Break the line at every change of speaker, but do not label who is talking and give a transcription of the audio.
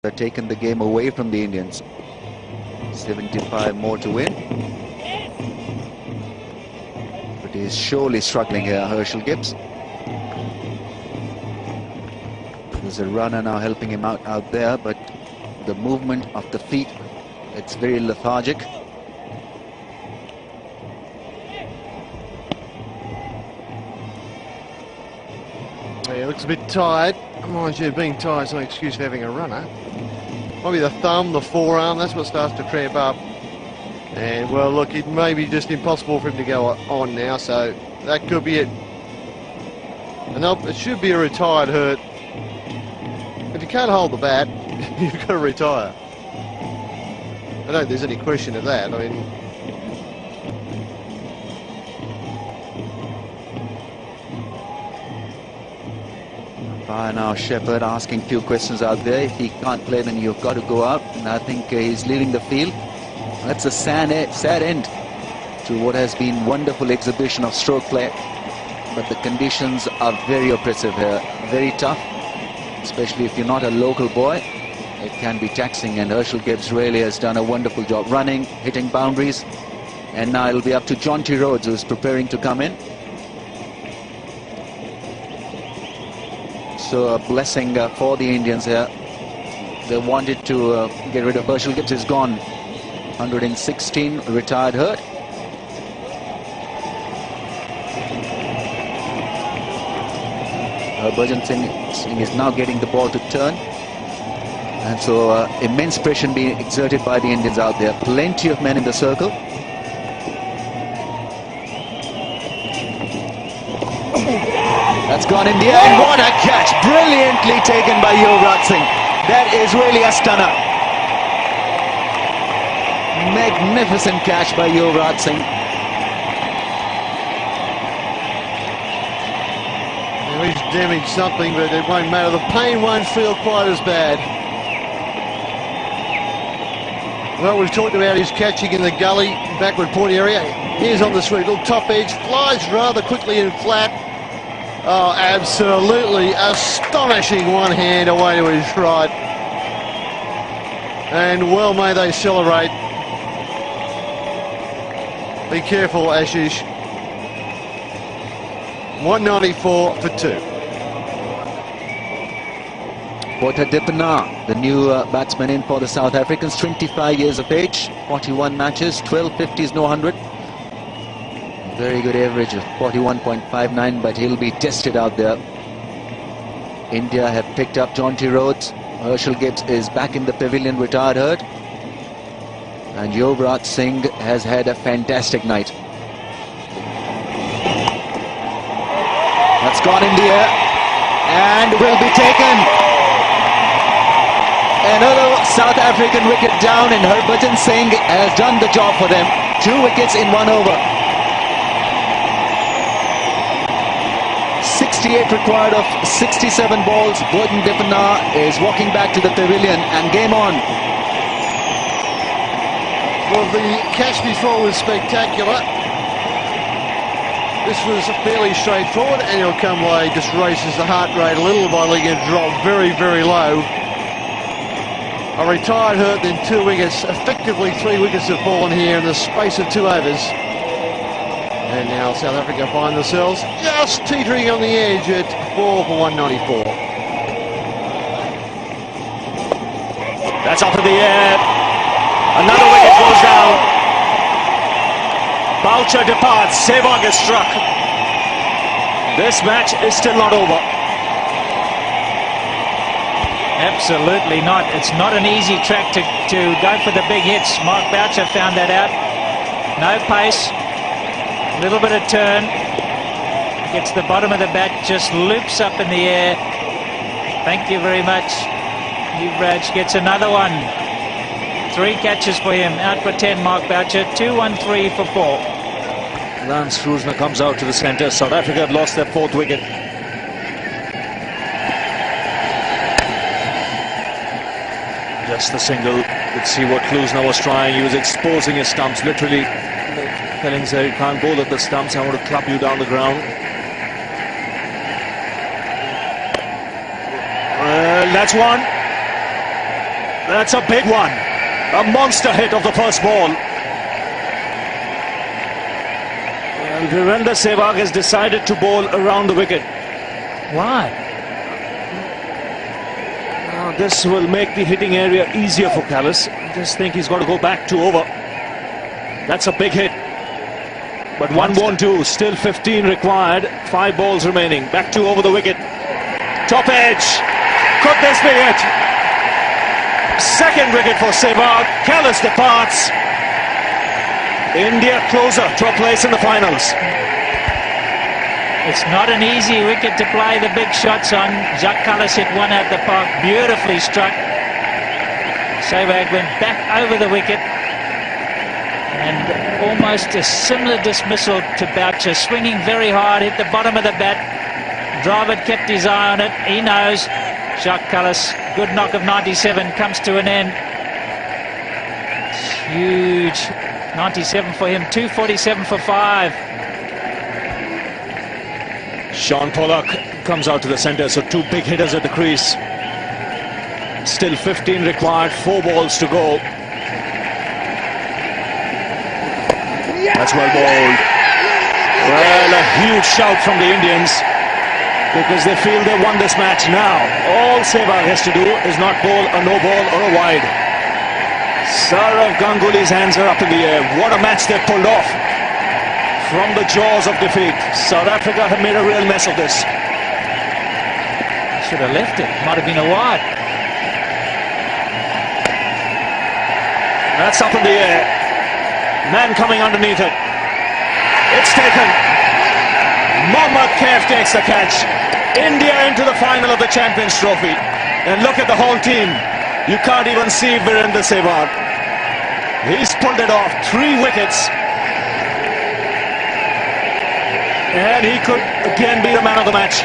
taken the game away from the Indians. 75 more to win. But he's surely struggling here, Herschelle Gibbs. There's a runner now helping him out there, but the movement of the feet, it's very lethargic.
He looks a bit tired. Mind you, being tired is no excuse for having a runner. Probably the thumb, the forearm, that's what starts to cramp up. And, well, look, it may be just impossible for him to go on now, so that could be it. And it should be a retired hurt. If you can't hold the bat, you've got to retire. I don't think there's any question of that. I mean,
By now, Shepherd asking a few questions out there. If he can't play, then you've got to go out. And I think he's leaving the field. That's a sad end to what has been wonderful exhibition of stroke play. But the conditions are very oppressive here, very tough. Especially if you're not a local boy, it can be taxing. And Herschelle Gibbs really has done a wonderful job running, hitting boundaries. And now it'll be up to Jonty Rhodes, who's preparing to come in. So a blessing for the Indians here. They wanted to get rid of Herschelle Gibbs. He's gone. 116, retired hurt. Harbhajan Singh is now getting the ball to turn. And so immense pressure being exerted by the Indians out there. Plenty of men in the circle. That's gone in the air, and what a catch! Brilliantly taken by Yuvraj Singh. That is really a stunner. Magnificent catch by Yuvraj Singh.
he's damaged something, but it won't matter. The pain won't feel quite as bad. Well, we've talked about his catching in the gully, backward point area. Here's on the sweep, little top edge, flies rather quickly and flat. Oh, absolutely astonishing one hand away to his right. And well may they celebrate. Be careful, Ashish. 194 for 2.
Botha Dipana, the new batsman in for the South Africans, 25 years of age, 41 matches, 12 50s, no 100. Very good average of 41.59, but he'll be tested out there. India have picked up Jonty Rhodes. Herschelle Gibbs is back in the pavilion, retired hurt. And Yuvraj Singh has had a fantastic night. That's gone in the air and will be taken. Another South African wicket down, and Harbhajan Singh has done the job for them. 2 wickets in 1 over. 68 required of 67 balls. Botha Dipana is walking back to the pavilion, and game on.
Well, the catch before was spectacular. This was fairly straightforward. Anil Kumble just races the heart rate a little by letting it drop very, very low. A retired hurt, then 2 wickets. Effectively 3 wickets have fallen here in the space of 2 overs. And now South Africa find themselves just teetering on the edge at 4 for 194.
That's up in the air. Another wicket goes down. Boucher departs. Sehwag is struck. This match is still not over.
Absolutely not. It's not an easy track to go for the big hits. Mark Boucher found that out. No pace. A little bit of turn. Gets the bottom of the bat, just loops up in the air. Thank you very much. Yuvraj gets another one. 3 catches for him. Out for 10, Mark Boucher. 2-1-3 for 4.
Lance Krusner comes out to the centre. South Africa have lost their 4th wicket. Just the single. Let's see what Krusner was trying. He was exposing his stumps, literally telling Zaid, you can't bowl at the stumps, I want to club you down the ground. That's one. That's a big one. A monster hit of the first ball. And Virender Sehwag has decided to bowl around the wicket.
Why?
Now this will make the hitting area easier for Kallis. I just think he's got to go back to over. That's a big hit. But one won't do. Still 15 required. 5 balls remaining. Back to over the wicket. Top edge. Could this be it? Second wicket for Sehwag. Kallis departs. India closer to a place in the finals.
It's not an easy wicket to play the big shots on. Jacques Kallis hit one out the park, beautifully struck. Sehwag went back over the wicket, and almost a similar dismissal to Boucher, swinging very hard, hit the bottom of the bat. Dravid kept his eye on it. He knows. Jacques Kallis, good knock of 97, comes to an end. Huge 97 for him, 247 for 5.
Sean Pollock comes out to the centre, so 2 big hitters at the crease. Still 15 required, 4 balls to go. That's well bowled. Well, a huge shout from the Indians, because they feel they won this match now. All Sehwag has to do is not bowl a no ball or a wide. Sourav Ganguly's hands are up in the air. What a match they've pulled off. From the jaws of defeat, South Africa have made a real mess of this.
Should have left it. Might have been a wide.
That's up in the air. Man coming underneath it. It's taken. Mohammad Kaif takes the catch. India into the final of the Champions Trophy. And look at the whole team. You can't even see Virender Sehwag. He's pulled it off. 3 wickets. And he could again be the man of the match.